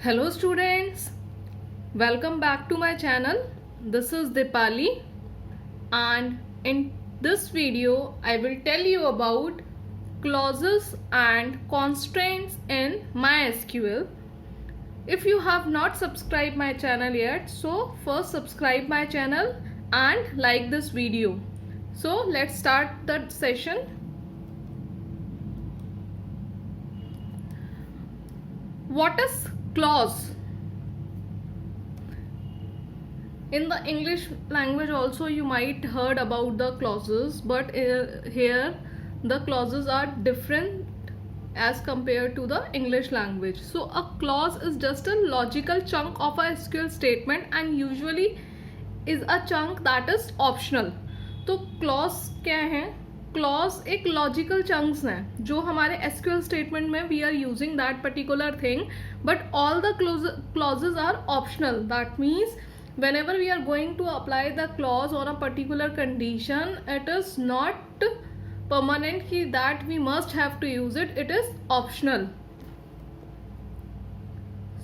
Hello students, welcome back to my channel. This is Dipali and in this video I will tell you about clauses and constraints in MySQL. If you have not subscribed my channel yet, so first subscribe my channel and like this video. So let's start the session. What is clause? In the English language also you might heard about the clauses, but here the clauses are different as compared to the English language. So a clause is just a logical chunk of a SQL statement and usually is a chunk that is optional. तो clause क्या है? Clause एक logical chunks हैं जो हमारे SQL statement में we are using that particular thing, but all the clauses are optional. That means whenever we are going to apply the clause on a particular condition, it is not permanent ki that we must have to use it. It is optional.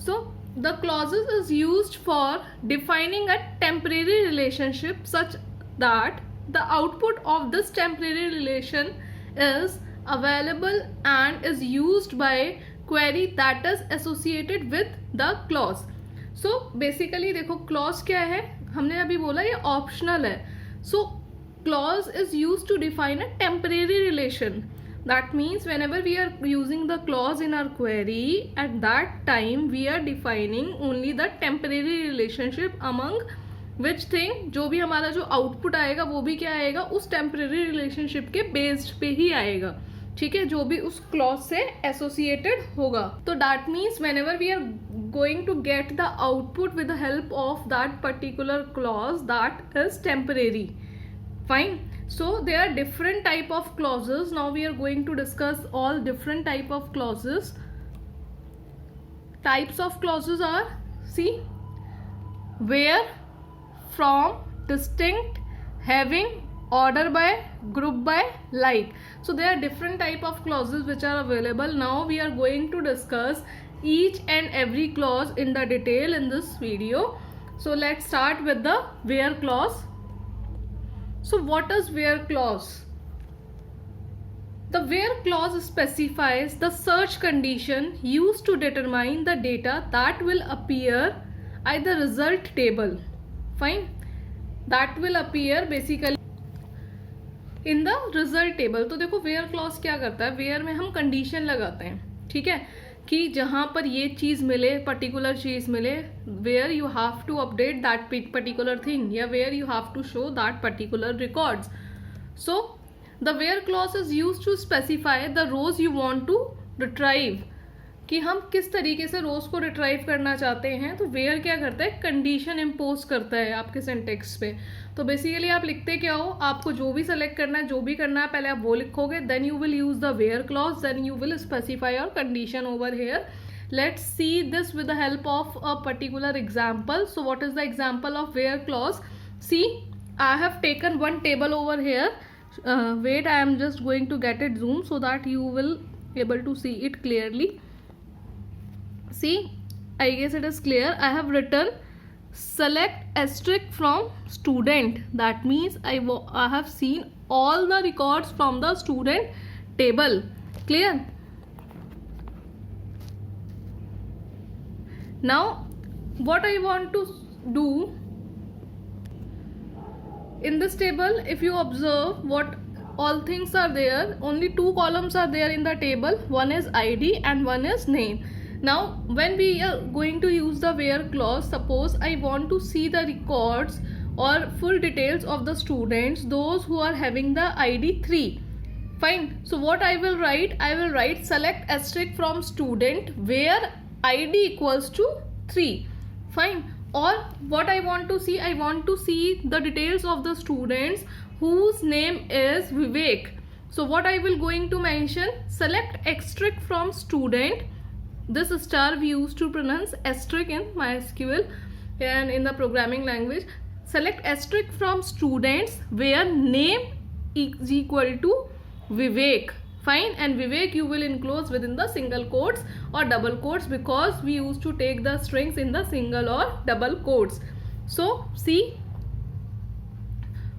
So the clauses is used for defining a temporary relationship such that the output of this temporary relation is available and is used by query that is associated with the clause. So basically देखो clause क्या है, हमने अभी बोला ये optional है. So clause is used to define a temporary relation. That means whenever we are using the clause in our query, at that time we are defining only the temporary relationship among which thing. जो भी हमारा जो output आएगा वो भी क्या आएगा, उस टेम्परेरी रिलेशनशिप के बेस्ड पे ही आएगा. ठीक है, जो भी उस क्लॉज से एसोसिएटेड होगा. तो that means whenever we are going to get the output with the help of that particular clause, that is temporary. Fine. So there are different type of clauses. Now we are going to discuss all different type of clauses. Types of clauses are, see, where, from, distinct, having, order by, group by, like. So there are different type of clauses which are available. Now we are going to discuss each and every clause in the detail in this video. So let's start with the where clause. So what is where clause? The where clause specifies the search condition used to determine the data that will appear at the result table. Fine. That will appear basically in the result table. तो देखो where clause क्या करता है, where में हम condition लगाते हैं. ठीक है, कि जहाँ पर ये चीज़ मिले, particular चीज़ मिले, where you have to update that particular thing, या where you have to show that particular records. So the where clause is used to specify the rows you want to retrieve, कि हम किस तरीके से रोज को retrieve करना चाहते हैं. तो वेयर क्या करता है, कंडीशन इम्पोज करता है आपके सिंटेक्स पे. तो बेसिकली आप लिखते क्या हो, आपको जो भी सेलेक्ट करना है, जो भी करना है, पहले आप वो लिखोगे, then you will use the where clause, then you will specify your condition over here. Let's see this with the help of a particular example. So what is the example of where clause? See, I have taken one table over here. Wait, I am just going to get it zoom so that you will able to see it clearly. See, I guess it is clear. I have written select asterisk from student. That means I have seen all the records from the student table. Clear? Now what I want to do in this table, if you observe what all things are there, only two columns are there in the table. One is ID and one is name. Now when we are going to use the where clause, suppose I want to see the records or full details of the students, those who are having the ID 3. Fine. So what I will write, I will write select asterisk from student where ID equals to 3. Fine. Or what I want to see, I want to see the details of the students whose name is Vivek. So what I will going to mention, select asterisk from student. This star we used to pronounce asterisk in MySQL and in the programming language. Select asterisk from students where name is equal to Vivek. Fine. And Vivek, you will enclose within the single quotes or double quotes, because we used to take the strings in the single or double quotes. So see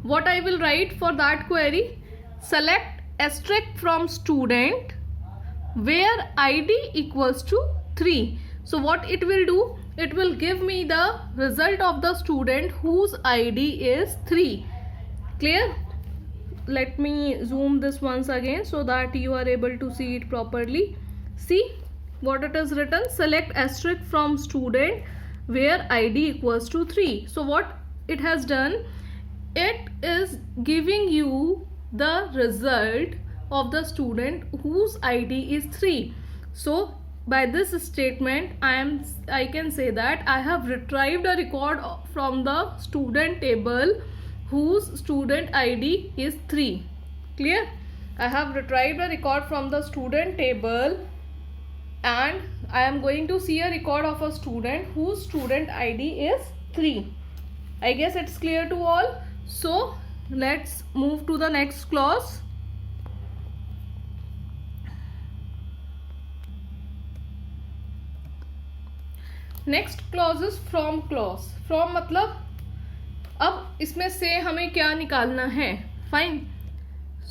what I will write for that query. Select asterisk from student where ID equals to 3. So what it will do, it will give me the result of the student whose ID is 3. Clear? Let me zoom this once again so that you are able to see it properly. See what it is written. Select asterisk from student where ID equals to 3. So what it has done, it is giving you the result of the student whose ID is 3. So by this statement I can say that I have retrieved a record from the student table whose student ID is 3. Clear? I have retrieved a record from the student table and I am going to see a record of a student whose student ID is 3. I guess it's clear to all. So let's move to the next clause. Next clause is from clause. From मतलब अब इसमें से हमें क्या निकालना है. Fine.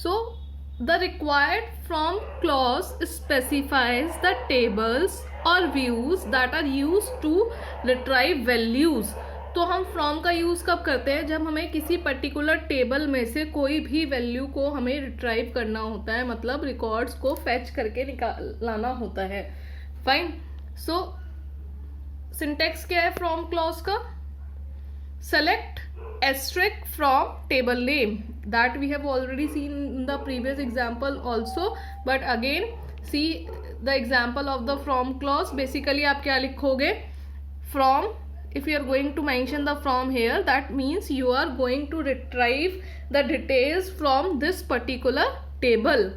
So the required from clause specifies the tables और views that are use to retrieve values. तो हम फ्रॉम का यूज कब करते हैं, जब हमें किसी पर्टिकुलर टेबल में से कोई भी वैल्यू को हमें रिट्राइव करना होता है, मतलब रिकॉर्ड्स को फेच करके निकालना होता है. फाइन. सो सिंटेक्स क्या है फ्रॉम क्लॉज का. Select asterisk from table name, that we have already seen in the previous example also, but again see the example of the from clause. Basically आप क्या लिखोगे. From, if you are going to mention the from here, that means you are going to retrieve the details from this particular table.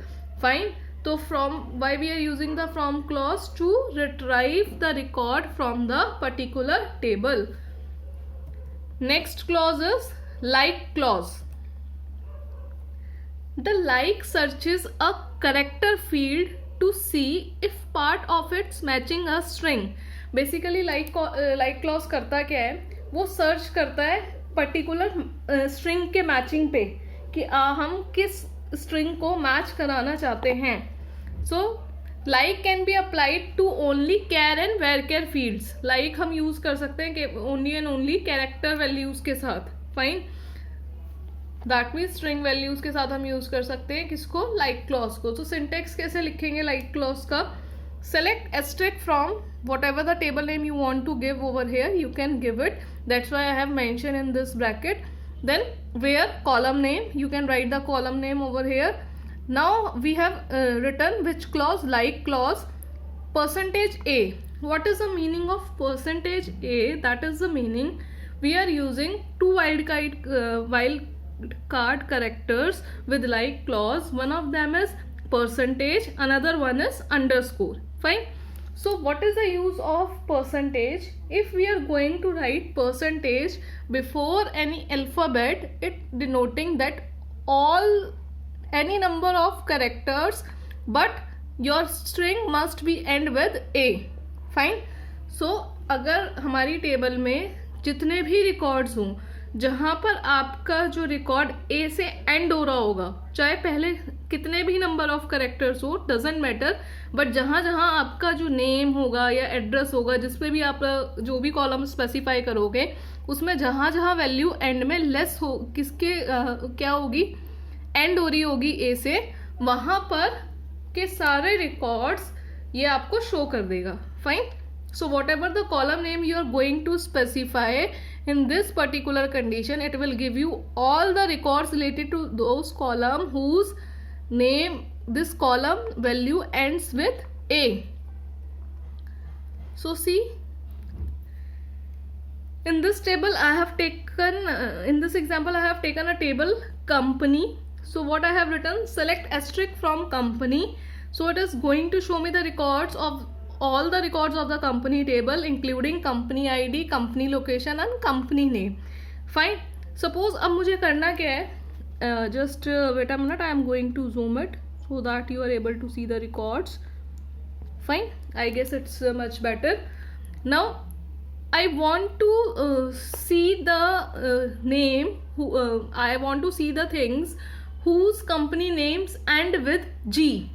Fine. So from, why we are using the from clause? To retrieve the record from the particular table. Next clause is like clause. The like searches a character field to see if part of it's matching a string. Basically like clause करता क्या है, वो search करता है particular string के matching पे कि हम किस स्ट्रिंग को मैच कराना चाहते हैं. सो like can be applied to only char and varchar fields. like हम यूज कर सकते हैं कि only and only character values के साथ. Fine. That means string values के साथ हम यूज कर सकते हैं किसको, like clause को. तो सिंटेक्स कैसे लिखेंगे like clause का. select asterisk from whatever the table name you want to give over here, you can give it. That's why I have mentioned in this bracket. Then where column name, you can write the column name over here. Now we have written which clause, like clause. Percentage a. What is the meaning of percentage a? That is the meaning we are using two wildcard characters with like clause. One of them is percentage, another one is underscore. Fine. So what is the use of percentage? If we are going to write percentage before any alphabet, it denoting that any number of characters, but your string must be end with a. Fine. So अगर हमारी table में जितने भी records हों जहाँ पर आपका जो रिकॉर्ड ए से एंड हो रहा होगा, चाहे पहले कितने भी नंबर ऑफ कैरेक्टर्स हो, डजेंट मैटर, बट जहाँ जहाँ आपका जो नेम होगा या एड्रेस होगा, जिसपे भी आप जो भी कॉलम स्पेसिफाई करोगे, उसमें जहाँ जहाँ वैल्यू एंड में लेस हो, किसके क्या होगी, एंड हो रही होगी ए से, वहां पर के सारे रिकॉर्ड्स ये आपको शो कर देगा. Fine. So whatever the column name you are going to specify in this particular condition, it will give you all the records related to those column whose name, this column value ends with a. So see, in this table I have taken in this example I have taken a table company. So what I have written, select asterisk from company. So it is going to show me the records of all the records of the company table, including company ID, company location and company name. Fine. Suppose अब मुझे करना क्या है, just wait a minute, I am going to zoom it so that you are able to see the records. Fine, I guess it's much better. Now I want to see the name I want to see the things whose company names end with G.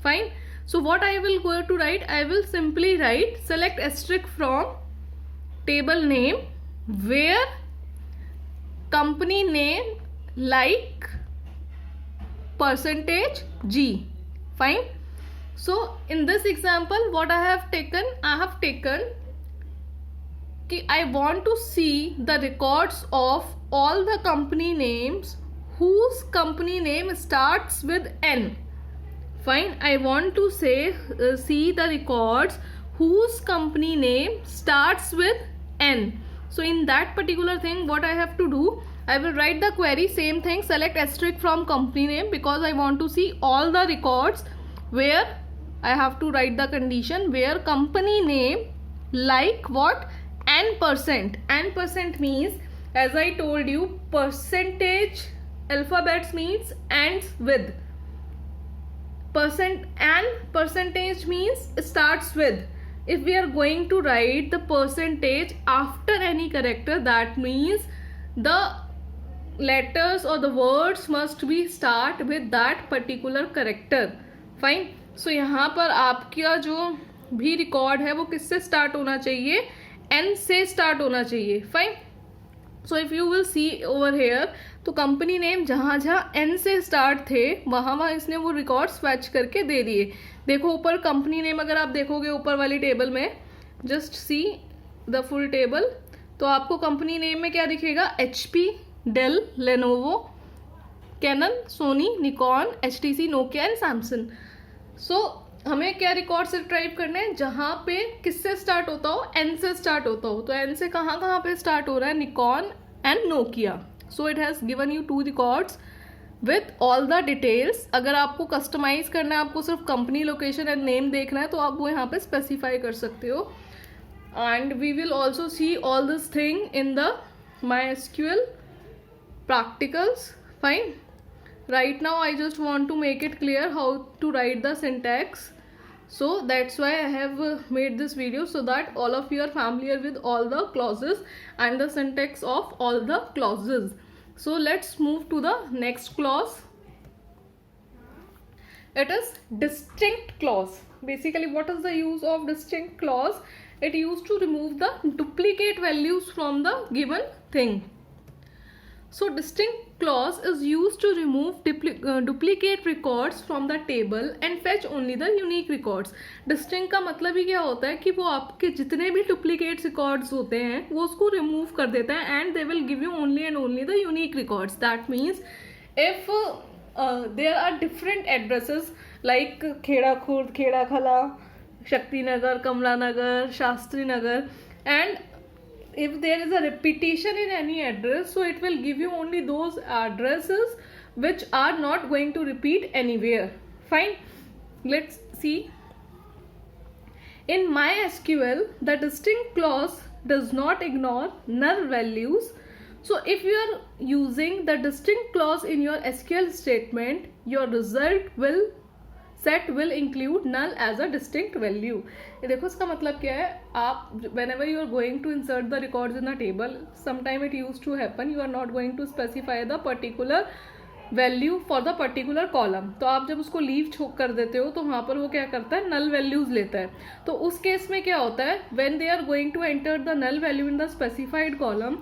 Fine, so what I will go to write, I will simply write select asterisk from table name where company name like percentage G. Fine, so in this example what I have taken कि I want to see the records of all the company names whose company name starts with N. Fine, I want to say see the records whose company name starts with N. So in that particular thing what I have to do, I will write the query, same thing, select asterisk from company name, because I want to see all the records where I have to write the condition where company name like what, N%. N% means, as I told you, percentage alphabets means ends with percent, and percentage means starts with. If we are going to write the percentage after any character, that means the letters or the words must be start with that particular character. Fine, so यहाँ पर आपका जो भी record है वो किससे start होना चाहिए, N से स्टार्ट होना चाहिए. Fine, so if you will see over here, तो कंपनी नेम जहाँ जहाँ N से स्टार्ट थे वहाँ इसने वो रिकॉर्ड्स फैच करके दे दिए. देखो ऊपर कंपनी नेम, अगर आप देखोगे ऊपर वाली टेबल में, just see the full table, तो आपको कंपनी नेम में क्या दिखेगा, HP, Dell, Lenovo, Canon, Sony, Nikon, HTC, Nokia and Samsung. So हमें क्या रिकॉर्ड्स रिट्राइव करने हैं, जहाँ पे किससे स्टार्ट होता हो, N से स्टार्ट होता हो. तो N से कहाँ कहाँ पे स्टार्ट हो रहा है, Nikon and Nokia. So it has given you 2 records with all the details. अगर आपको कस्टमाइज करना है, आपको सिर्फ कंपनी लोकेशन एंड नेम देखना है, तो आप वो यहाँ पे स्पेसिफाई कर सकते हो. And we will also see all this thing in the MySQL practicals. Fine, right now I just want to make it clear how to write the syntax, so that's why I have made this video, so that all of you are familiar with all the clauses and the syntax of all the clauses. So let's move to the next clause. It is distinct clause. Basically, what is the use of distinct clause? It used to remove the duplicate values from the given thing. So distinct clause is used to remove duplicate records from the table and fetch only the unique records. Distinct का मतलब ही क्या होता है कि वो आपके जितने भी duplicate records होते हैं वो उसको remove कर देता है and they will give you only and only the unique records. That means if there are different addresses like Kheda Khurd, Kheda खला, शक्ति नगर, कमला नगर, Shastri Nagar, and if there is a repetition in any address, so it will give you only those addresses which are not going to repeat anywhere. Fine, let's see. In MySQL, the distinct clause does not ignore null values. So if you are using the distinct clause in your SQL statement, your result set will include null as a distinct value. ये देखो इसका मतलब क्या है, आप whenever you are going to insert the records in a table, sometime it used to happen you are not going to specify the particular value for the particular column. तो आप जब उसको लीव छोक कर देते हो तो वहाँ पर वो क्या करता है, null values लेता है. तो उस केस में क्या होता है, when they are going to enter the null value in the specified column,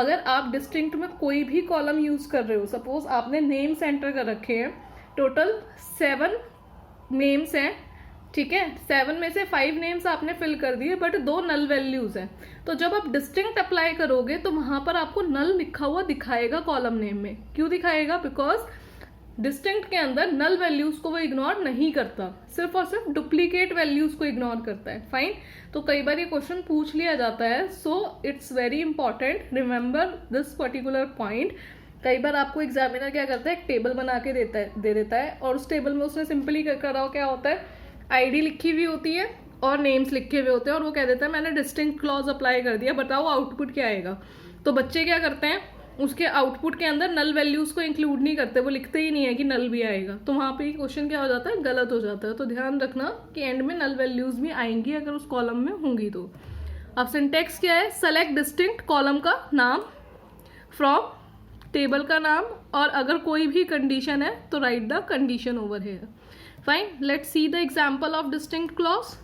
अगर आप डिस्टिंक्ट में कोई भी कॉलम यूज कर रहे हो, सपोज आपने नेम्स एंटर कर रखे हैं, टोटल 7 नेम्स हैं, ठीक है, 7 में से 5 नेम्स आपने फिल कर दिए बट 2 नल वैल्यूज हैं. तो जब आप डिस्टिंक्ट अप्लाई करोगे तो वहां पर आपको नल लिखा हुआ दिखाएगा कॉलम नेम में. क्यों दिखाएगा, बिकॉज डिस्टिंक्ट के अंदर नल वैल्यूज को वो इग्नोर नहीं करता, सिर्फ और सिर्फ डुप्लीकेट वैल्यूज को इग्नोर करता है. फाइन, तो कई बार ये क्वेश्चन पूछ लिया जाता है, so it's very important, remember this particular point. कई बार आपको एग्जामिनर क्या करता है, एक टेबल बना के दे देता है और उस टेबल में उसने सिंपली करा क्या होता है, आईडी लिखी हुई होती है और नेम्स लिखे हुए होते हैं और वो कह देता है मैंने डिस्टिंक्ट क्लॉज अप्लाई कर दिया, बताओ आउटपुट क्या आएगा. तो बच्चे क्या करते हैं, उसके आउटपुट के अंदर नल वैल्यूज को इंक्लूड नहीं करते, वो लिखते ही नहीं है कि नल भी आएगा, तो वहाँ पे क्वेश्चन क्या हो जाता है, गलत हो जाता है। तो ध्यान रखना कि एंड में नल वैल्यूज भी आएंगी अगर उस कॉलम में होंगी तो। अब सिंटेक्स क्या है, सेलेक्ट डिस्टिंक्ट कॉलम का नाम फ्रॉम टेबल का नाम, और अगर कोई भी कंडीशन है तो right the condition over here. Fine, let's see the example of distinct clause.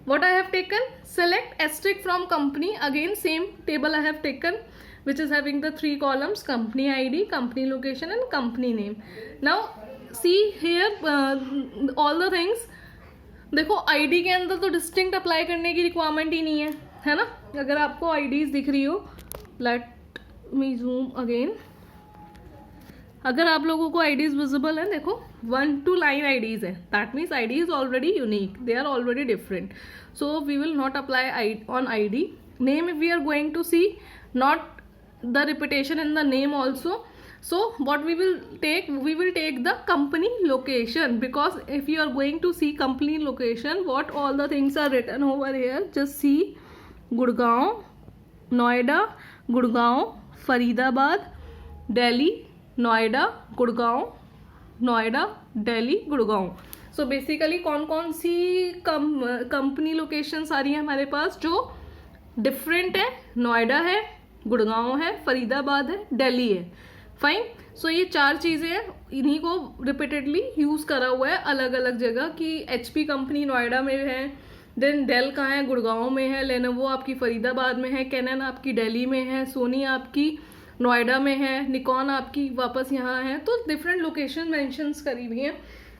What I have taken, select asterisk from company, again same table I have taken, which is having the 3 columns, company ID, company location and company name. Now see here all the things. देखो ID के अंदर तो distinct apply करने की requirement ही नहीं है ना। अगर आपको IDs दिख रही हो, लेट मी जूम अगेन, अगर आप लोगों को IDs विजिबल है, देखो 1 to line IDs है, that means ID is already unique, they are already different, so we will not apply on ID. Name we are going to see, not the repetition in the name also. So what we will take the company location, because if you are going to see company location, what all the things are written over here, just see Gurgaon, Noida, Gurgaon, Faridabad, Delhi, Noida, Gurgaon, Noida, Delhi, Gurgaon. So basically कौन कौन सी company location आ रही है हमारे पास जो different है, नोएडा है, गुड़गांव है, फरीदाबाद है, दिल्ली है. फाइन, सो ये 4 चीज़ें हैं, इन्हीं को रिपीटेडली यूज़ करा हुआ है अलग अलग जगह कि HP कंपनी नोएडा में है, देन डेल कहाँ है, गुड़गांव में है, लेनोवो आपकी फरीदाबाद में है, कैनन आपकी दिल्ली में है, सोनी आपकी नोएडा में है, निकॉन आपकी वापस यहाँ है. तो डिफरेंट लोकेशन मेंशंस करी हुई हैं.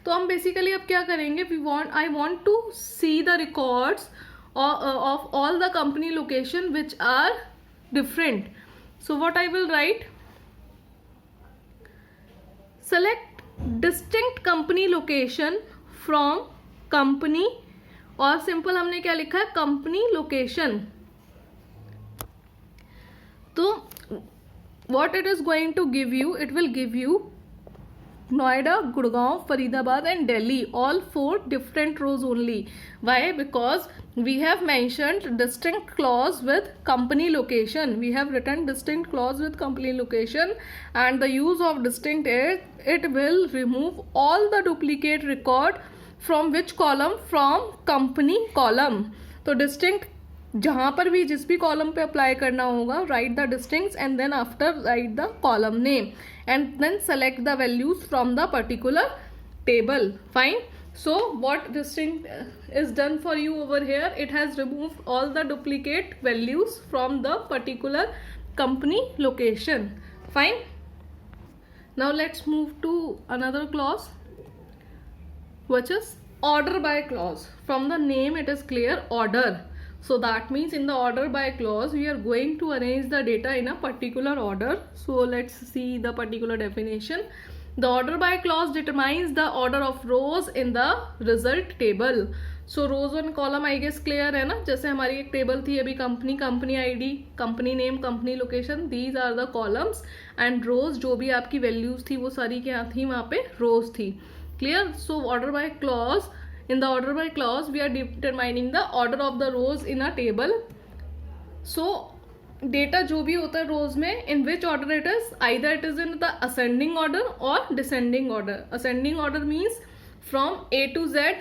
तो हम बेसिकली अब क्या करेंगे, I want to see the records of all the company location which are different. So what I will write, select distinct company location from company, और सिंपल हमने क्या लिखा है, कंपनी लोकेशन. तो what it is going to give you, it will give you Noida, Gurgaon, Faridabad and Delhi, all 4 different rows only. Why? Because we have mentioned distinct clause with company location, we have written distinct clause with company location, and the use of distinct is it will remove all the duplicate record from which column, from company column. तो distinct जहाँ पर भी जिस भी column पे apply करना होगा, write the distincts and then after write the column name and then select the values from the particular table. Fine, so what distinct is done for you over here, it has removed all the duplicate values from the particular company location. Fine, now let's move to another clause which is order by clause. From the name it is clear, order. So that means in the order by clause we are going to arrange the data in a particular order. So let's see the particular definition. The order by clause determines the order of rows in the result table. So rows and column I guess clear है ना, जैसे हमारी एक table थी अभी, company, company ID, company name, company location, these are the columns, and rows जो भी आपकी वैल्यूज थी वो सारी क्या थी, वहाँ पे रोज थी. Clear? So order by clause, in the order by clause we are determining the order of the rows in a table. So data जो भी होता है rows में, in which order it is, either it is in the ascending order or descending order. Ascending order means from A to Z,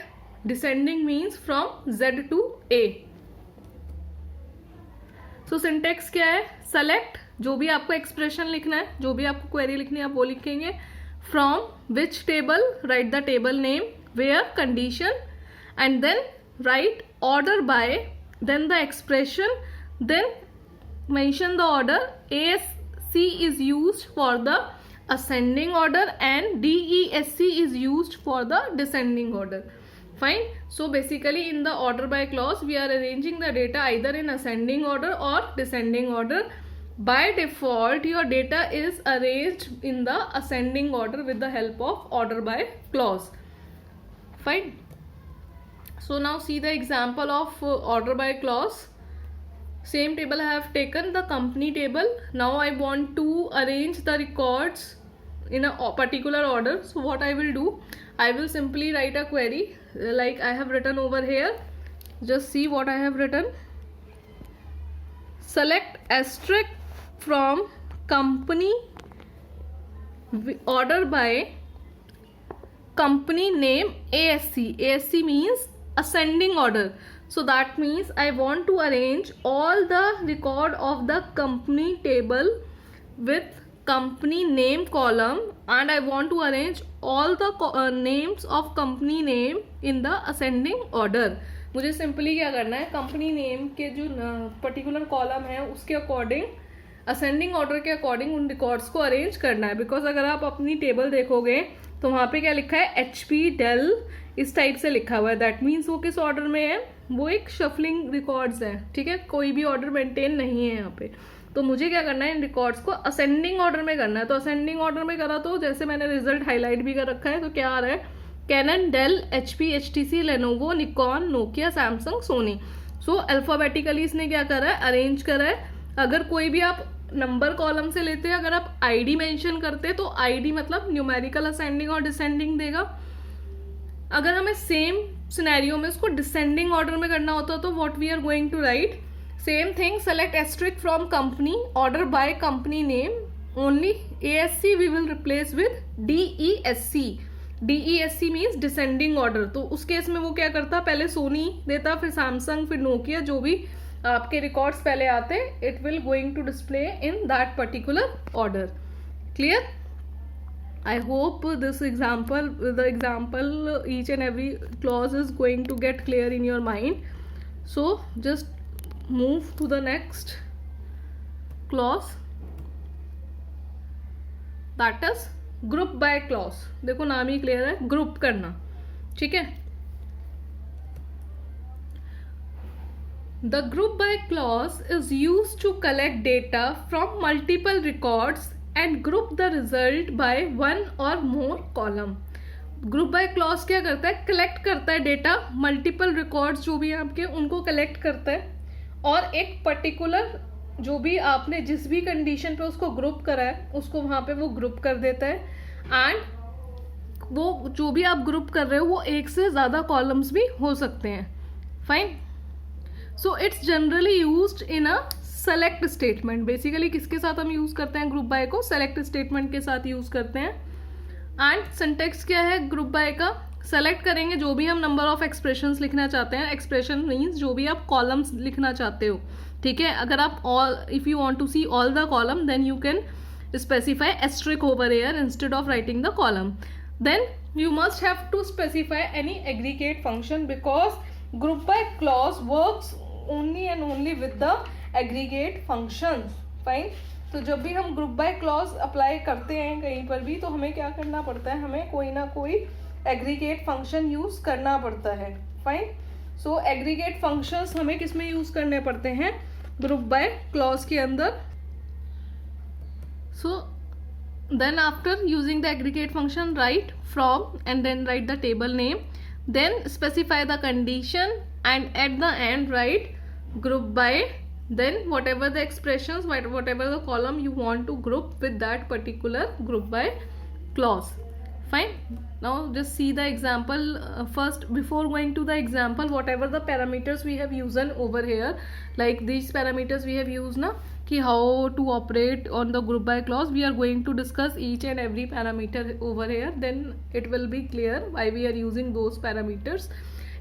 descending means from Z to A. So syntax क्या है, select, जो भी आपको expression लिखना है, जो भी आपको query लिखनी है आप वो लिखेंगे. From which table, write the table name, where, condition, and then write order by, then the expression, then mention the order. ASC is used for the ascending order and DESC is used for the descending order. Fine. So basically in the order by clause we are arranging the data either in ascending order or descending order. By default your data is arranged in the ascending order with the help of order by clause. Fine. So now see the example of order by clause. Same table I have taken, the company table. Now I want to arrange the records in a particular order. So what I will do, I will simply write a query like I have written over here. Just see what I have written. Select asterisk from company order by company name ASC. ASC means ascending order. So that means I want to arrange all the record of the company table with company name column, and I want to arrange all the names of company name in the ascending order. मुझे simply क्या करना है, company name के जो particular column है उसके according ascending order के according उन रिकॉर्ड्स को अरेंज करना है. बिकॉज अगर आप अपनी टेबल देखोगे तो वहाँ पे क्या लिखा है, HP डेल इस टाइप से लिखा हुआ है. दैट मीन्स वो किस ऑर्डर में है, वो एक शफलिंग रिकॉर्ड्स है. ठीक है, कोई भी ऑर्डर मेंटेन नहीं है यहाँ पे. तो मुझे क्या करना है, इन रिकॉर्ड्स को असेंडिंग ऑर्डर में करना है. तो असेंडिंग ऑर्डर में करा तो जैसे मैंने रिजल्ट हाईलाइट भी कर रखा है, तो क्या आ रहा है, Canon, Dell, HP, HTC, Lenovo, Nikon, Nokia, Samsung, Sony. So alphabetically इसने क्या करा है, अरेंज करा है. अगर कोई भी आप नंबर कॉलम से लेते हैं, अगर आप ID मेंशन करते हैं तो ID मतलब न्यूमेरिकल असेंडिंग और डिसेंडिंग देगा. अगर हमें सेम सिनेरियो में उसको डिसेंडिंग ऑर्डर में करना होता तो what we are going to write, same thing, select asterisk from company order by company name, only ASC we will replace with DESC. DESC means descending order. तो उस case में वो क्या करता, पहले सोनी देता, फिर सैमसंग, फिर नोकिया, जो भी आपके रिकॉर्ड्स पहले आते, it will going to display in that particular order. Clear? I hope this example, the example, each and every clause is going to get clear in your mind. So just move to the next clause, that is group by clause. देखो नाम ही clear है, group करना. ठीक है, the group by clause is used to collect data from multiple records and group the result by one or more column. Group by clause क्या करता है, collect करता है डेटा, मल्टीपल रिकॉर्ड्स जो भी आपके उनको कलेक्ट करता है, और एक पर्टिकुलर जो भी आपने जिस भी कंडीशन पे उसको ग्रुप करा है उसको वहाँ पे वो ग्रुप कर देता है. एंड वो जो भी आप ग्रुप कर रहे हो वो एक से ज़्यादा कॉलम्स भी हो सकते हैं. Fine. So it's generally used in a select statement. Basically किसके साथ हम यूज करते हैं ग्रुप बाय को, सेलेक्ट स्टेटमेंट के साथ यूज करते हैं. एंड सिंटेक्स क्या है ग्रुप बाय का, सेलेक्ट करेंगे जो भी हम नंबर ऑफ एक्सप्रेशंस लिखना चाहते हैं. एक्सप्रेशन मीन्स जो भी आप कॉलम्स लिखना चाहते हो. ठीक है, अगर आप all, if you want to see all the column, then you can specify asterisk over here instead of writing the column. Then you must have to specify any aggregate function because group by clause works only and only with the aggregate functions. Fine. तो जब भी हम group by clause apply करते हैं कहीं पर भी, तो हमें क्या करना पड़ता है, हमें कोई ना कोई एग्रीगेट फंक्शन यूज करना पड़ता है. फाइन. सो एग्रीगेट फंक्शंस हमें किस में यूज करने पड़ते हैं, ग्रुप बाय क्लॉज के अंदर. So then after using the aggregate function, write from and then write the table name, then specify the condition, and at the end write group by, then whatever the expressions, whatever the column you want to group with that particular group by clause. Fine. Now just see the example first. Before going to the example, whatever the parameters we have used over here, like these parameters we have used now, कि how to operate on the group by clause, we are going to discuss each and every parameter over here, then it will be clear why we are using those parameters.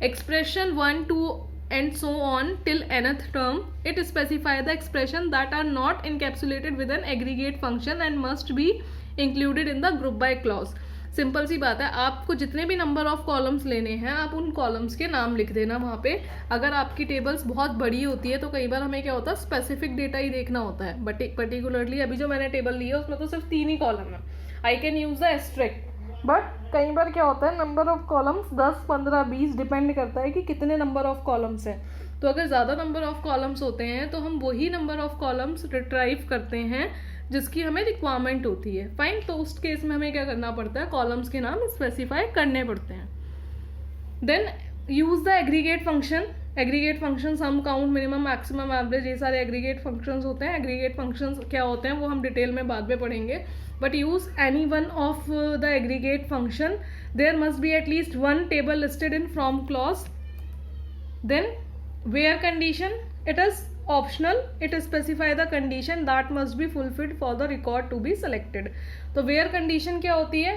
Expression 1, 2 and so on till nth term, it specify the expression that are not encapsulated with an aggregate function and must be included in the group by clause. Simple सी बात है, आपको जितने भी number of columns लेने हैं आप उन कॉलम्स के नाम लिख देना वहाँ पे. अगर आपकी टेबल्स बहुत बड़ी होती है तो कई बार हमें क्या होता है, स्पेसिफिक डेटा ही देखना होता है. बट पर्टिकुलरली अभी जो मैंने टेबल ली है उसमें तो सिर्फ 3 ही कॉलम है. I can use the asterisk. But कई बार क्या होता है, नंबर ऑफ कॉलम्स 10, 15, 20 डिपेंड करता है कि कितने नंबर ऑफ कॉलम्स हैं. तो अगर ज़्यादा नंबर ऑफ कॉलम्स होते हैं तो हम वही नंबर ऑफ कॉलम्स रिट्राइव करते हैं जिसकी हमें रिक्वायरमेंट होती है. फाइन. तो उस केस में हमें क्या करना पड़ता है, कॉलम्स के नाम स्पेसिफाई करने पड़ते हैं. Then use the aggregate function. Aggregate function sum, count, minimum, maximum, average, ये सारे एग्रीगेट फंक्शंस होते हैं. एग्रीगेट फंक्शंस क्या होते हैं वो हम डिटेल में बाद में पढ़ेंगे. But use any one of the aggregate function. There must be at least one table listed in from clause. Then where condition, it is optional, it specify the condition that must be fulfilled for the record to be selected. तो where condition क्या होती है,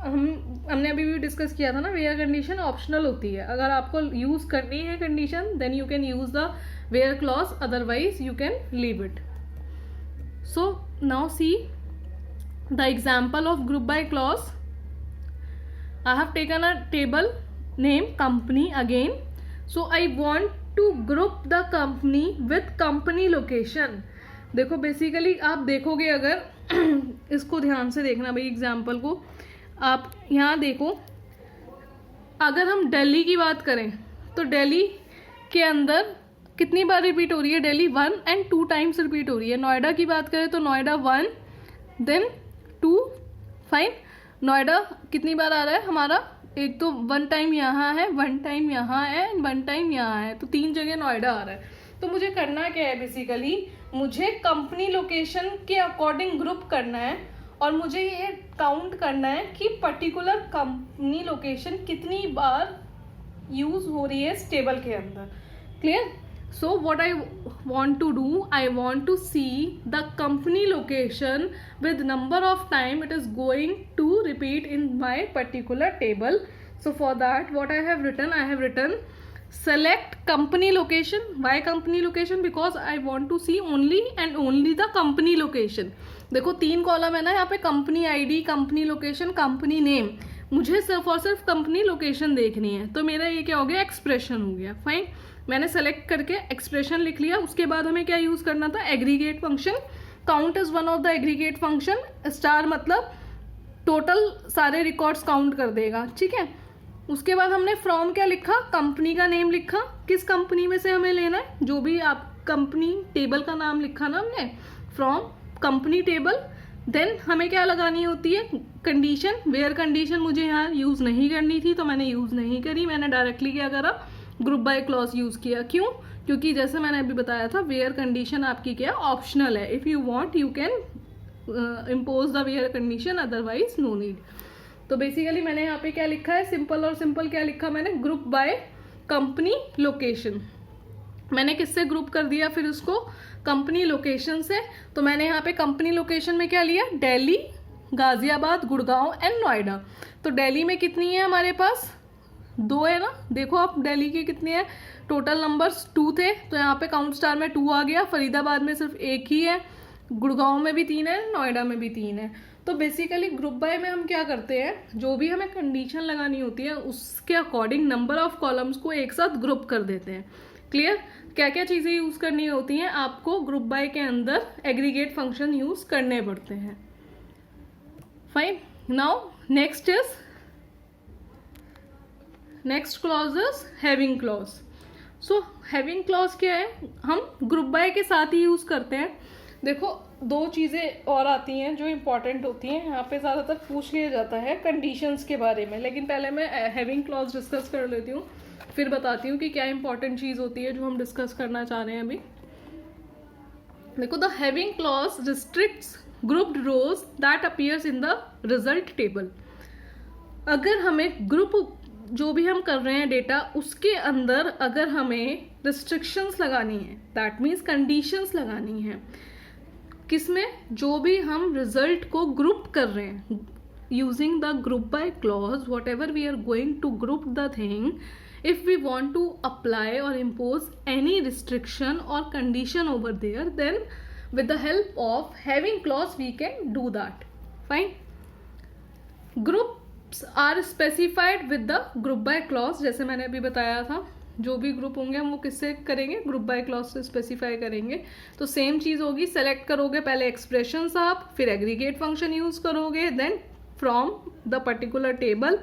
हमने अभी भी discuss किया था ना, where condition ऑप्शनल होती है. अगर आपको यूज करनी है condition then you can use the where clause, otherwise you can leave it. So now see the example of group by clause. I have taken a table name company again. So I want to group the company with company location. देखो basically आप देखोगे, अगर इसको ध्यान से देखना भाई, example को आप यहाँ देखो. अगर हम दिल्ली की बात करें तो दिल्ली के अंदर कितनी बार रिपीट हो रही है, दिल्ली 1 and 2 टाइम्स रिपीट हो रही है. नोएडा की बात करें तो नोएडा 1 देन 2. फाइन. नोएडा कितनी बार आ रहा है हमारा, एक तो 1 टाइम यहाँ है, 1 टाइम यहाँ है, 1 टाइम यहाँ है, तो 3 जगह नोएडा आ रहा है. तो मुझे करना क्या है, बेसिकली मुझे कंपनी लोकेशन के अकॉर्डिंग ग्रुप करना है और मुझे ये काउंट करना है कि पर्टिकुलर कंपनी लोकेशन कितनी बार यूज हो रही है इस टेबल के अंदर. Clear. So what I want to do, I want to see the company location with number of time it is going to repeat in my particular table. So for that what I have written select company location. Why company location? Because I want to see only and only the company location. देखो 3 column है ना यहाँ पे, company ID, company location, company name. मुझे सिर्फ और सिर्फ company location देखनी है. तो मेरा ये क्या हो गया, एक्सप्रेशन हो गया. फाइन. मैंने सेलेक्ट करके एक्सप्रेशन लिख लिया. उसके बाद हमें क्या यूज करना था, aggregate function. Count is one of the aggregate function. Star मतलब टोटल सारे रिकॉर्ड्स काउंट कर देगा. ठीक है. उसके बाद हमने फ्रॉम क्या लिखा, कंपनी का नेम लिखा, किस कंपनी में से हमें लेना है, जो भी आप कंपनी टेबल का नाम लिखा ना हमने, फ्रॉम कंपनी टेबल. देन हमें क्या लगानी होती है, कंडीशन. वेयर कंडीशन मुझे यहाँ यूज नहीं करनी थी तो मैंने यूज नहीं करी. मैंने डायरेक्टली क्या करा, ग्रुप बाय क्लॉज यूज किया. क्यों? क्योंकि जैसे मैंने अभी बताया था, वेयर कंडीशन आपकी क्या ऑप्शनल है. If you want you can impose the where condition, otherwise no need. तो बेसिकली मैंने यहाँ पे क्या लिखा है, सिंपल और सिंपल क्या लिखा मैंने, ग्रुप बाय कंपनी लोकेशन. मैंने किससे ग्रुप कर दिया फिर उसको, कंपनी लोकेशन से. तो मैंने यहाँ पे कंपनी लोकेशन में क्या लिया, दिल्ली, गाजियाबाद, गुड़गांव एंड नोएडा. तो दिल्ली में कितनी है हमारे पास, 2 है ना. देखो आप दिल्ली के कितने हैं, टोटल नंबर्स 2 थे, तो यहाँ पे काउंट स्टार में 2 आ गया. फरीदाबाद में सिर्फ 1 ही है, गुड़गांव में भी 3 है, नोएडा में भी 3 है. तो बेसिकली ग्रुप बाय में हम क्या करते हैं, जो भी हमें कंडीशन लगानी होती है उसके अकॉर्डिंग नंबर ऑफ कॉलम्स को एक साथ ग्रुप कर देते हैं. क्लियर. क्या क्या चीज़ें यूज़ करनी होती हैं आपको, ग्रुप बाय के अंदर एग्रीगेट फंक्शन यूज़ करने पड़ते हैं. Fine. Now next clause is having clause. So having clause क्या है, हम ग्रुप बाय के साथ ही यूज़ करते हैं. देखो 2 चीज़ें और आती हैं जो इम्पॉर्टेंट होती हैं, यहाँ पे ज़्यादातर पूछ लिया जाता है कंडीशंस के बारे में, लेकिन पहले मैं हैविंग क्लॉज डिस्कस कर लेती हूँ, फिर बताती हूँ कि क्या इंपॉर्टेंट चीज़ होती है जो हम डिस्कस करना चाह रहे हैं अभी. देखो, the having clause restricts grouped rows that appears in the result table. अगर हमें ग्रुप जो भी हम कर रहे हैं डेटा, उसके अंदर अगर हमें रिस्ट्रिक्शंस लगानी है, दैट मीन्स कंडीशंस लगानी है, किसमें, जो भी हम रिजल्ट को ग्रुप कर रहे हैं, using the group by clause, whatever we are going to group the thing, if we want to apply or impose any restriction or condition over there, then with the help of having clause we can do that. Fine. Groups are specified with the group by clause. जैसे मैंने अभी बताया था, जो भी group होंगे हम वो किससे करेंगे, ग्रुप बाय क्लॉज से स्पेसिफाई करेंगे. तो सेम चीज़ होगी, सेलेक्ट करोगे पहले एक्सप्रेशंस आप, फिर एग्रीगेट फंक्शन यूज करोगे, then from the particular table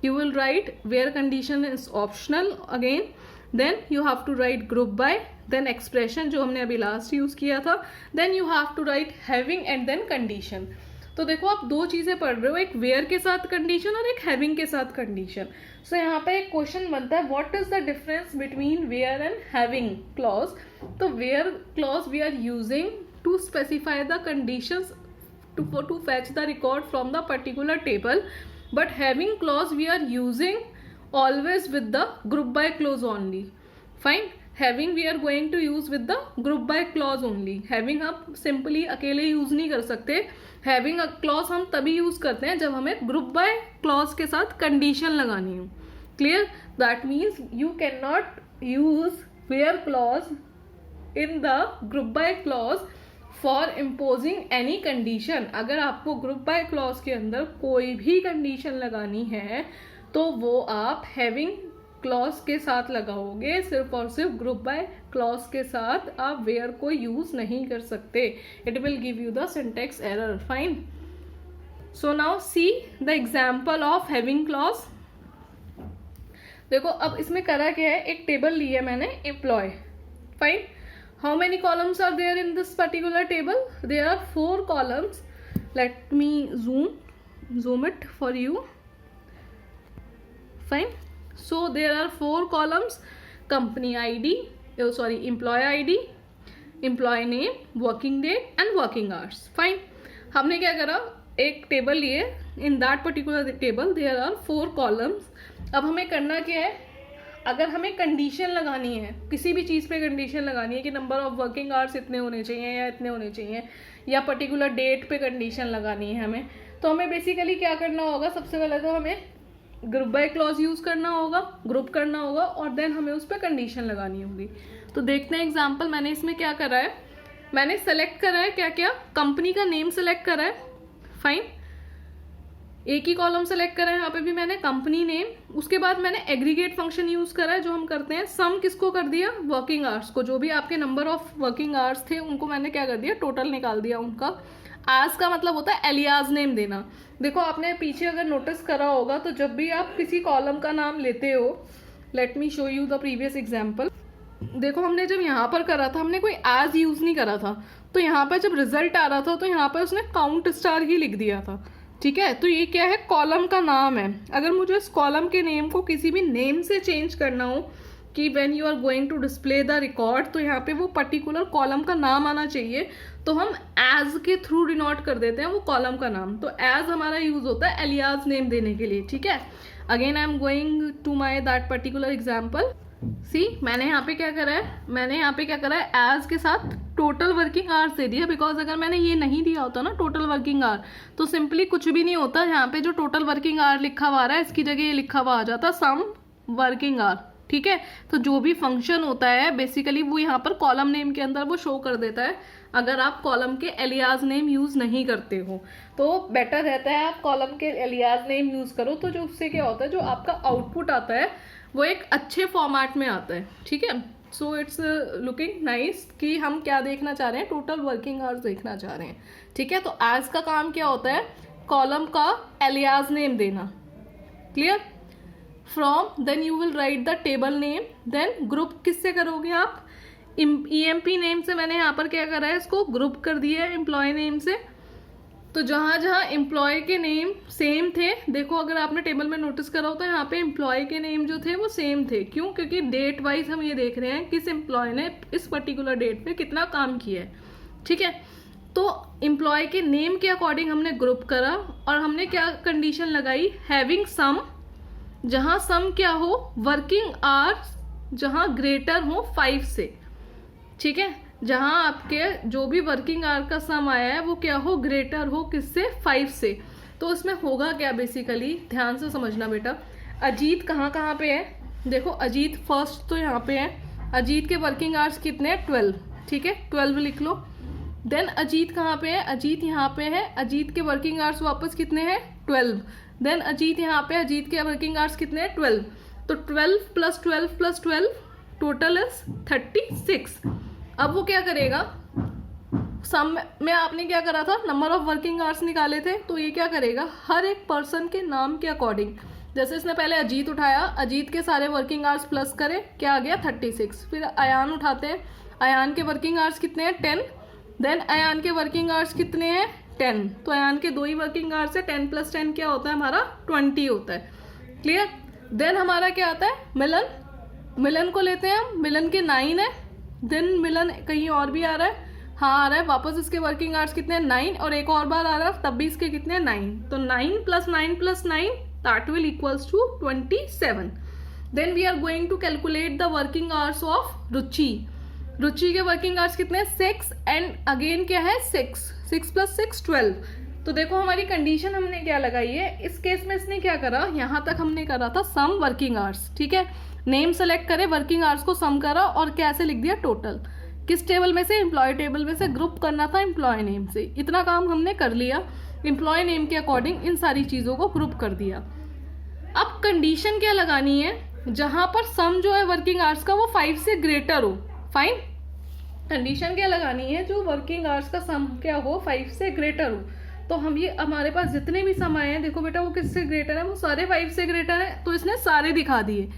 you will write where condition is optional again, then you have to write group by, then expression जो हमने अभी लास्ट यूज किया था, then you have to write having and then condition. तो देखो आप 2 चीज़ें पढ़ रहे हो, एक where के साथ condition और एक having के साथ condition. So यहाँ पे एक क्वेश्चन बनता है, what is the difference between where and having clause. तो where clause we are using to specify the conditions to fetch the record from the particular table, but having clause we are using always with the group by clause only. Fine. Having we are going to use with the group by clause only. Having हम simply अकेले use नहीं कर सकते. Having a clause हम तभी use करते हैं जब हमें ग्रुप बाय क्लॉज के साथ कंडीशन लगानी हो. Clear? That means you can not use where clause in the group by clause for imposing any condition. अगर आपको ग्रुप बाय क्लॉज के अंदर कोई भी कंडीशन लगानी है तो वो आप हैविंग क्लॉज के साथ लगाओगे. सिर्फ और सिर्फ ग्रुप बाय क्लॉज के साथ आप वेयर को यूज नहीं कर सकते. It will give you the syntax error. Fine. So now see the example of having clause. देखो अब इसमें करा क्या है, एक टेबल ली है मैंने employ. Fine. How many columns are there in this particular table? There are 4 columns. Let me zoom it for you. Fine. So there are 4 columns: company ID, employee ID, employee name, working date and working hours. Fine. हमने क्या करा, एक table लिए. In that particular table there are 4 columns. अब हमें करना क्या है, अगर हमें कंडीशन लगानी है, किसी भी चीज़ पे कंडीशन लगानी है कि नंबर ऑफ वर्किंग आवर्स इतने होने चाहिए या इतने होने चाहिए, या पर्टिकुलर डेट पे कंडीशन लगानी है हमें, तो हमें बेसिकली क्या करना होगा, सबसे पहले तो हमें ग्रुप बाय क्लॉज यूज़ करना होगा, ग्रुप करना होगा, और देन हमें उस पर कंडीशन लगानी होगी. तो देखते हैं एग्जाम्पल. मैंने इसमें क्या करा है, मैंने सेलेक्ट करा है क्या क्या, कंपनी का नेम सेलेक्ट करा है. फाइन. एक ही कॉलम सेलेक्ट करा है यहाँ पे भी मैंने, कंपनी नेम. उसके बाद मैंने एग्रीगेट फंक्शन यूज करा है जो हम करते हैं. सम किसको कर दिया, वर्किंग आवर्स को. जो भी आपके नंबर ऑफ वर्किंग आवर्स थे उनको मैंने क्या कर दिया, टोटल निकाल दिया उनका. आज का मतलब होता है एलियाज नेम देना. देखो आपने पीछे अगर नोटिस करा होगा तो जब भी आप किसी कॉलम का नाम लेते हो, let me show you the previous example. देखो हमने जब यहाँ पर करा था हमने कोई आज यूज नहीं करा था, तो यहाँ पर जब रिजल्ट आ रहा था तो यहाँ पर उसने काउंट स्टार ही लिख दिया था. ठीक है, तो ये क्या है, कॉलम का नाम है. अगर मुझे इस कॉलम के नेम को किसी भी नेम से चेंज करना हो कि when you are going to display the record, तो यहाँ पे वो पर्टिकुलर कॉलम का नाम आना चाहिए, तो हम एज के थ्रू डिनोट कर देते हैं वो कॉलम का नाम. तो एज हमारा यूज होता है एलियाज नेम देने के लिए. ठीक है, again I am going to my that particular example. See मैंने यहाँ पे क्या करा है, एज के साथ टोटल वर्किंग आवर्स दे दिया. बिकॉज अगर मैंने ये नहीं दिया होता ना टोटल वर्किंग आवर, तो सिंपली कुछ भी नहीं होता. यहाँ पे जो टोटल वर्किंग आवर लिखा हुआ है इसकी जगह ये लिखा हुआ आ जाता सम वर्किंग आवर. ठीक है, तो जो भी फंक्शन होता है बेसिकली वो यहाँ पर कॉलम नेम के अंदर वो शो कर देता है. अगर आप कॉलम के एलियाज नेम यूज नहीं करते हो तो बेटर रहता है आप कॉलम के एलियाज नेम यूज करो. तो जो उससे क्या होता है, जो आपका आउटपुट आता है वो एक अच्छे फॉर्मेट में आता है. ठीक है, सो इट्स लुकिंग नाइस कि हम क्या देखना चाह रहे हैं, टोटल वर्किंग आवर्स देखना चाह रहे हैं. ठीक है, तो एज का काम क्या होता है, कॉलम का एलियाज नेम देना. Clear? From then you will write the table name. Then group किससे करोगे आप, EMP नेम से. मैंने यहाँ पर क्या करा है, इसको ग्रुप कर दिया है एम्प्लॉय नेम से. तो जहाँ जहाँ एम्प्लॉय के नेम सेम थे, देखो अगर आपने टेबल में नोटिस करा हो तो यहाँ पे एम्प्लॉय के नेम जो थे वो सेम थे. क्यों? क्योंकि डेट वाइज हम ये देख रहे हैं किस एम्प्लॉय ने इस पर्टिकुलर डेट पे कितना काम किया है. ठीक है, तो एम्प्लॉय के नेम के अकॉर्डिंग हमने ग्रुप करा और हमने क्या कंडीशन लगाई, हैविंग सम. जहाँ सम क्या हो, वर्किंग आवर्स जहाँ ग्रेटर हो 5 से. ठीक है, जहाँ आपके जो भी वर्किंग आवर का सम आया है वो क्या हो, ग्रेटर हो किससे, 5 से. तो इसमें होगा क्या, बेसिकली ध्यान से समझना बेटा. अजीत कहाँ पे है, देखो अजीत फर्स्ट तो यहाँ पे है. अजीत के वर्किंग आवर्स कितने हैं, 12. ठीक है, 12 लिख लो. देन अजीत कहाँ पे है, अजीत यहाँ पे है. अजीत के वर्किंग आवर्स वापस कितने हैं, 12. देन अजीत यहाँ पे, अजीत के वर्किंग आवर्स कितने हैं, 12. तो 12 + 12 + 12 टोटल इज 36. अब वो क्या करेगा, सम में आपने क्या करा था, नंबर ऑफ वर्किंग आवर्स निकाले थे, तो ये क्या करेगा, हर एक पर्सन के नाम के अकॉर्डिंग, जैसे इसने पहले अजीत उठाया, अजीत के सारे वर्किंग आवर्स प्लस करे, क्या आ गया 36. फिर अयान उठाते हैं, अयान के वर्किंग आवर्स कितने हैं, 10. देन अयान के वर्किंग आवर्स कितने हैं, 10. तो अयान के 2 ही वर्किंग आवर्स है, 10 + 10 क्या होता है हमारा, 20 होता है. क्लियर? देन हमारा क्या आता है, मिलन. मिलन को लेते हैं हम, मिलन के 9 है. देन मिलन कहीं और भी आ रहा है, हाँ आ रहा है वापस. इसके वर्किंग आवर्स कितने हैं, 9. और एक और बार आ रहा है तब भी इसके कितने हैं, 9. तो 9 + 9 + 9 that will equals to 27. Then we are going to calculate the working hours of Ruchi. Ruchi के वर्किंग आवर्स कितने, 6 एंड अगेन क्या है 6 + 6 12. तो देखो हमारी कंडीशन हमने क्या लगाई है, इस केस में इसने क्या करा, यहाँ तक हमने करा था सम वर्किंग आवर्स, ठीक है, नेम सेलेक्ट करे, वर्किंग आवर्स को सम करा और कैसे लिख दिया टोटल. किस टेबल में से, एम्प्लॉय टेबल में से. ग्रुप करना था एम्प्लॉय नेम से. इतना काम हमने कर लिया, एम्प्लॉय नेम के अकॉर्डिंग इन सारी चीज़ों को ग्रुप कर दिया. अब कंडीशन क्या लगानी है, जहाँ पर सम जो है वर्किंग आवर्स का वो 5 से ग्रेटर हो. फाइन, कंडीशन क्या लगानी है, जो वर्किंग आवर्स का सम क्या हो 5 से ग्रेटर हो. तो हम ये हमारे पास जितने भी सम आए हैं, देखो बेटा वो किससे ग्रेटर है, वो सारे 5 से ग्रेटर है, तो इसने सारे दिखा दिए.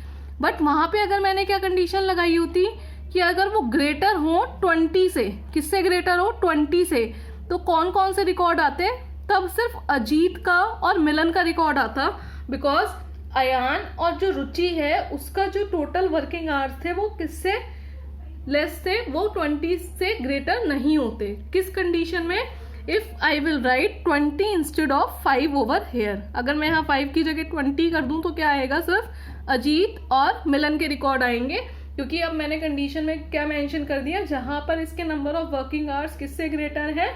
बट वहाँ पे अगर मैंने क्या कंडीशन लगाई होती कि अगर वो ग्रेटर हो 20 से, किससे ग्रेटर हो 20 से, तो कौन कौन से रिकॉर्ड आते, तब सिर्फ अजीत का और मिलन का रिकॉर्ड आता. बिकॉज अयान और जो रुचि है उसका जो टोटल वर्किंग आवर्स थे वो किससे लेस थे, वो 20 से ग्रेटर नहीं होते. किस कंडीशन में, if I will right 20 instead of 5 over here. अगर मैं यहाँ 5 की जगह 20 कर दूं तो क्या आएगा, सिर्फ अजीत और मिलन के रिकॉर्ड आएंगे, क्योंकि अब मैंने कंडीशन में क्या मेंशन कर दिया, जहां पर इसके नंबर ऑफ वर्किंग आवर्स किससे ग्रेटर है,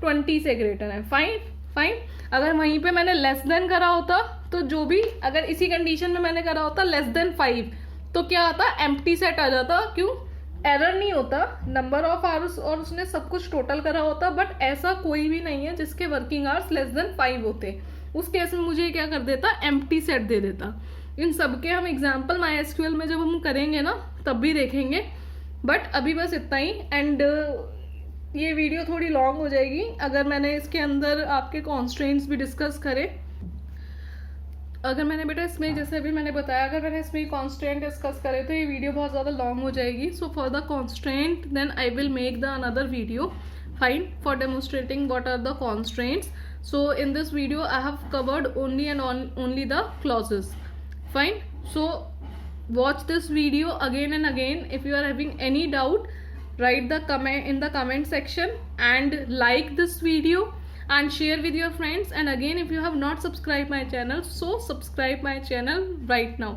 20 से ग्रेटर है. Fine fine. अगर वहीं पे मैंने लेस देन करा होता, तो जो भी अगर इसी कंडीशन में मैंने करा होता लेस देन 5, तो क्या आता, एम्प्टी सेट आ जाता. क्यों, एरर नहीं होता, नंबर ऑफ आवर्स और उसने सब कुछ टोटल करा होता. बट ऐसा कोई भी नहीं है जिसके वर्किंग आवर्स लेस देन 5 होते. उस केस में मुझे क्या कर देता, एम्प्टी सेट दे देता. इन सब के हम एग्जाम्पल MySQL में जब हम करेंगे ना तब भी देखेंगे. बट अभी बस इतना ही. एंड ये वीडियो थोड़ी लॉन्ग हो जाएगी अगर मैंने इसके अंदर आपके कॉन्स्ट्रेंट्स भी डिस्कस करे. अगर मैंने बेटा इसमें, जैसे अभी मैंने बताया, अगर मैंने इसमें कॉन्स्ट्रेंट डिस्कस करे तो ये वीडियो बहुत ज़्यादा लॉन्ग हो जाएगी. So for the constraint then I will make the another video, fine, for demonstrating what are the constraints. So in this video I have covered only and only the clauses. Fine. So watch this video again and again. If you are having any doubt, write the comment in the comment section and like this video and share with your friends. And again, if you have not subscribed my channel, so subscribe my channel right now.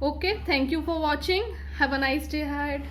Okay, thank you for watching. Have a nice day ahead.